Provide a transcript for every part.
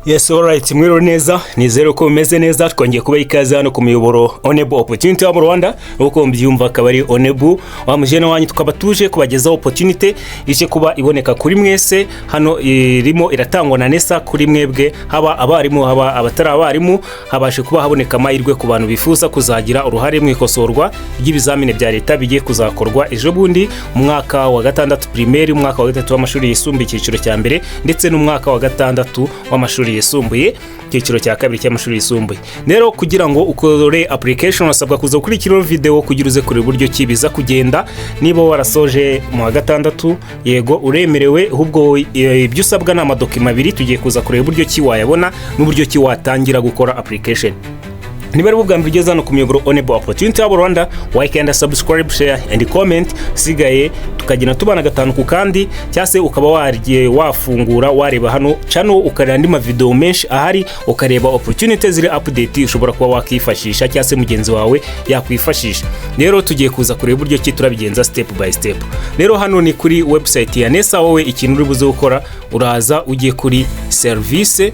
Yes, alright, mwiro neza, nizero ko umeze neza. Twongeye kuba ikaze hano ku muyoboro Onebu Opportunity Hub Rwanda. Uko mbyumva akaba ari Onebu wamujene wanyu, tukaba tuje kubagezaho opportunity ije kuba iboneka kuri mwese. Hano irimo iratangwa na NESA kuri mwebwe, haba abarimu haba abatari abarimu, habashe kuba haboneka amahirwe ku bantu bifuza kuzagira uruhare mu ikosorwa ry'ibizamini bya leta bigiye kuzakorwa ejo bundi mu mwaka wa gatandatu primaire, mu mwaka wa gatatu w'amashuri yisumbuye cyiciro cya mbere, ndetse no mu mwaka wa gatandatu w'amashuri yisumbuye cyiciro cya kabiri cy'amashuri yisumbuye. Rero kugira ngo ukore application wasabwa kuza gukurikira video kugira uze kuri buryo kibiza kugenda. Niba warasoje mu wa gatandatu, yego uremerewe, ahubwo ibyo usabwa na amadokima abiri. Tugiye kuza kureba buryo ki wayabona n'uburyo ki watangira gukora application. Niba ari ubwa mbere ugeze hano ku muyoboro Onebu Opportunity Hub Rwanda, like, subscribe, share and comment. Sigaye tukagina tubana gatanu ku kandi, cyase ukaba wariye wafungura wareba hano channel ukareba andi ma video menshi ahari, ukareba opportunities ziri update ushobora kuba wakifashisha cyase mugenzi wawe yakwifashisha. Rero tugiye kuza kureba buryo ki turabigenza step by step. Rero hano ni kuri website ya NESA. Wowe ikintu uri buze gukora, uraza ugiye kuri service,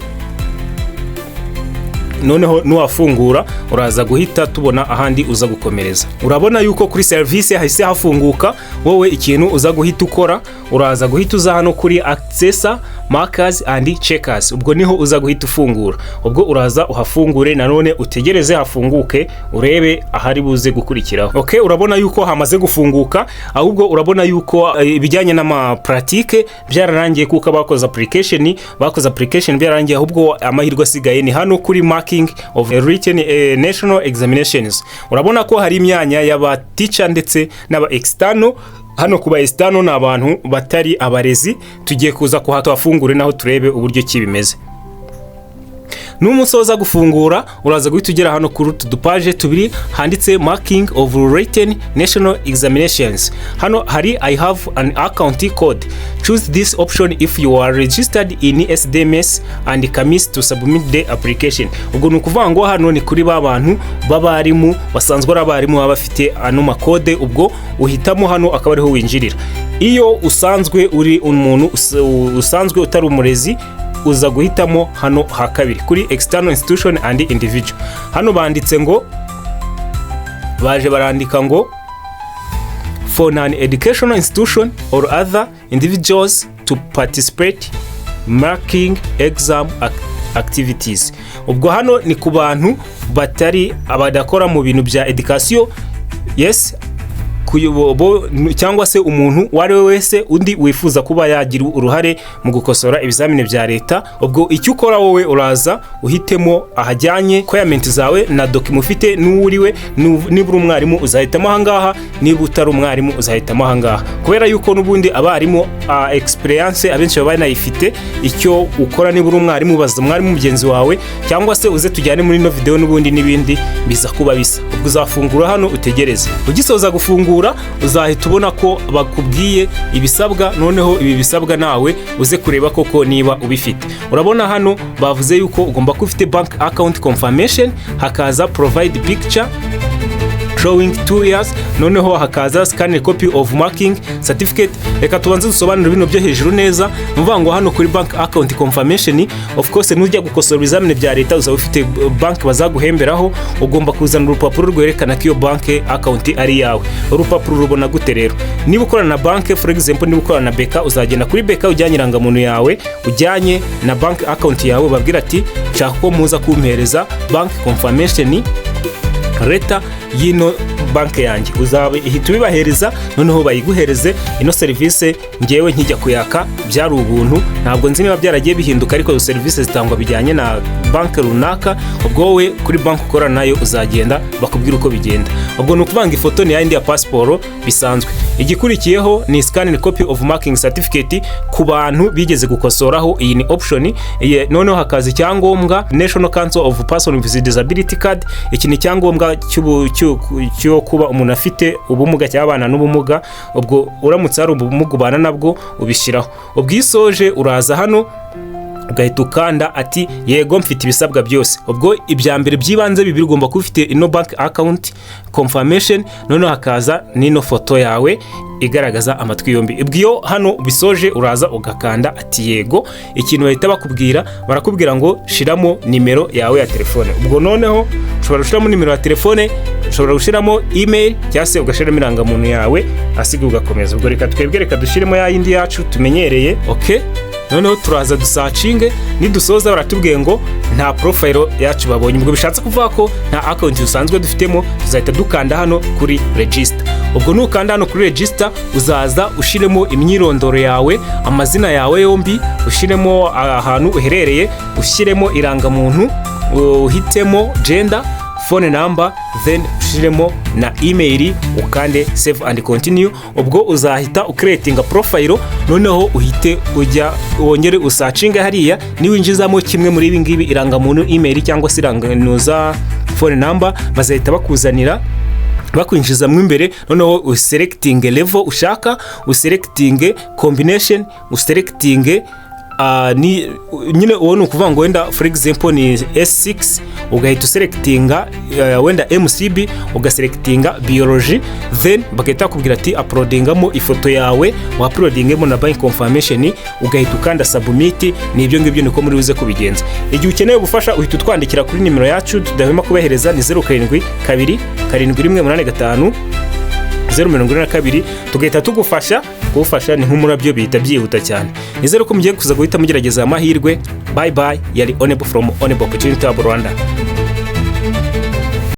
noneho nuwafungura uraza guhita tubona ahandi uza gukomereza. Urabona yuko kuri service hahise hafunguka. Wowe ikintu uza guhita ukora, uraza guhita uza hano kuri accessor, markers and checkers. Ubwo niho uza guhita ufungura. Ubwo uraza uhafungure, nanone utegereze hafunguke urebe ahari buze gukurikiraho. Okay, urabona yuko hamaze gufunguka. Ahubwo urabona yuko ibijyanye n'ama pratique byararangiye kuko bakoze application byararangiye. Ahubwo amahirwe asigaye ni hano kuri of written national examinations. Urabona ko hari imyanya y'aba teacher ndetse n'aba external. Hano kuba external na abantu batari abarezi. Tugiye kuza kuhatwafungure naho turebe uburyo kibimeze. Numusoza gufungura uraza guhita ugera hano kuri tudupage tubiri handitse marking of written national examinations. Hano hari I have an account code. Choose this option if you are registered in SDMS and commit to submit the application. Ubwo nukuvuga ngo hano ni kuri babantu babarimu basanzwe abarimu baba bafite ano makode. Ubwo uhitamo hano akaba ariho winjirira. Iyo usanzwe uri umuntu usanzwe utari umurezi, uza guhitamo hano ha kabiri kuri external institution and individual. Hano banditse ngo barandika ngo for an educational institution or other individuals to participate marking exam activities. Ubwo hano ni ku bantu batari abadakora mu bintu bya education, yes, kuyobo cyangwa se umuntu wari wese undi wifuza kuba yagira uruhare mu gukosora ibizamini bya leta. Ubwo icyo ukora wowe uraza uhitemo ahajyanye requirement zawe na document ufite n'uriwe. Niba umwarimu uzahitamo ahangaha, niba utari umwarimu uzahitamo ahangaha, kubera yuko nubundi abarimu experience abenshi baba banayifite. Icyo ukora niba umwarimu baza umwarimu mugenzi wawe, cyangwa se uze tujyane muri no video n'ubundi n'ibindi biza kuba bisa. Ubwo uzafungura hano utegereze. Ugisoza gufungura uzahita ubona ko bakubwiye ibisabwa, noneho ibi bisabwa nawe uze kureba koko niba ubifite. Urabona hano bavuze yuko ugomba kuba ufite bank account confirmation, hakaza provide picture showing 2 years, noneho hakaza scan copy of marking certificate. Reka tubanze dusobanura bino byo hejuru neza. Mvuga ngo hano kuri bank account confirmation, of course nujya gukosora ibizamini bya leta uzaba ufite bank bazaguhemberaho. Ugomba kuzana urupapuro rwerekana ko iyo bank account ari yawe. Urupapuro rubona gute rero? Niba ukorana na bank, for example niba ukorana na beka, uzagenda kuri beka ujyanye irangamuntu yawe, ujyanye na bank account yawe, babwira ati nshaka ko muza kumpereza bank confirmation leta yino banke yanjye. Uzaba ihita bibahereza, noneho bayiguhereze. Ino service ngewe nkijya kuyaka byari ubuntu, ntabwo nzi niba byaragiye bihinduka, ariko service zitangwa bijyanye na banke runaka. Ubwo wowe kuri banke ukora nayo uzagenda bakubwira uko bigenda. Ubwo nukuvanga ifoto ni yindi ya passport bisanzwe. Igikurikiyeho ni scan copy of marking certificate ku bantu bigeze gukosoraho. Iyi ni option. Noneho hakaza icyangombwa National Council of Persons with Disability Card. Iki ni cyangombwa cyo kuba umuntu afite ubumuga cy'abana n'ubumuga. Ubwo uramutse ari ubumuga ubana nabwo ubishiraho. Ubwisoje uraza hano ugahita ukanda ati yego mfite ibisabwa byose. Ubwo ibya mbere byibanze bibiri ugomba kuba ufite ino bank account confirmation, noneho hakaza n'ino foto yawe igaragaza amatwi yombi. Ibyo hano bisoje uraza ugakanda ati yego. Ikintu bahita bakubwira, barakubwira ngo shiramo nimero yawe ya telefone. Ubwo noneho ushobora gushiramo nimero ya telefone, ushobora gushiramo email cyangwa se ugashiramo irangamuntu yawe, asiga ugakomeza. Ubwo reka twebwe dushiremo ya yindi yacu tumenyereye. Okay, noneho turaza dusacinge, nidusoza baratubwiye ngo nta profile yacu babonye. Ubwo bishatse kuvuga ko nta account usanzwe dufitemo. Tuzahita dukanda hano kuri register. Ubwo nukanda hano kuri register uzaza ushiremo imyirondoro yawe, amazina yawe yombi, ushiremo ahantu uherereye, ushiremo irangamuntu, uhitemo gender, phone number, then ushiremo na email, ukande save and continue. Ubwo uzahita ucreating profile, noneho uhite ujya wongere usearching hariya, niwinjizamo kimwe muri ibi ngibi, irangamuntu, email cyangwa se iranganuza phone number, bazahita bakuzanira bakwinjizamo imbere. Noneho uselecting level ushaka, uselecting combination, uselecting ni nyine ubona ukuvuga ngo wenda for example ni S6, ugahita uselectinga wenda MCB, ugaselectinga biology, then bagahita kubwira ati uploadingamo ifoto yawe, uploadingemo na bank confirmation, ugahita ukanda submit. Ni ibyo ngibyo niko muri buze kubigenza. Igihe ukeneye ubufasha uhita utwandikira kuri nimero yacu tudahwema kubahereza, ni 07 2 7 042, tugahita tugufasha. Kugufasha ni nk'umurabyo bihita byihuta cyane. Nizere ko mugiye kuza guhita mugerageza amahirwe. Bye bye. Yari Onebu from Onebu Opportunity Hub Rwanda.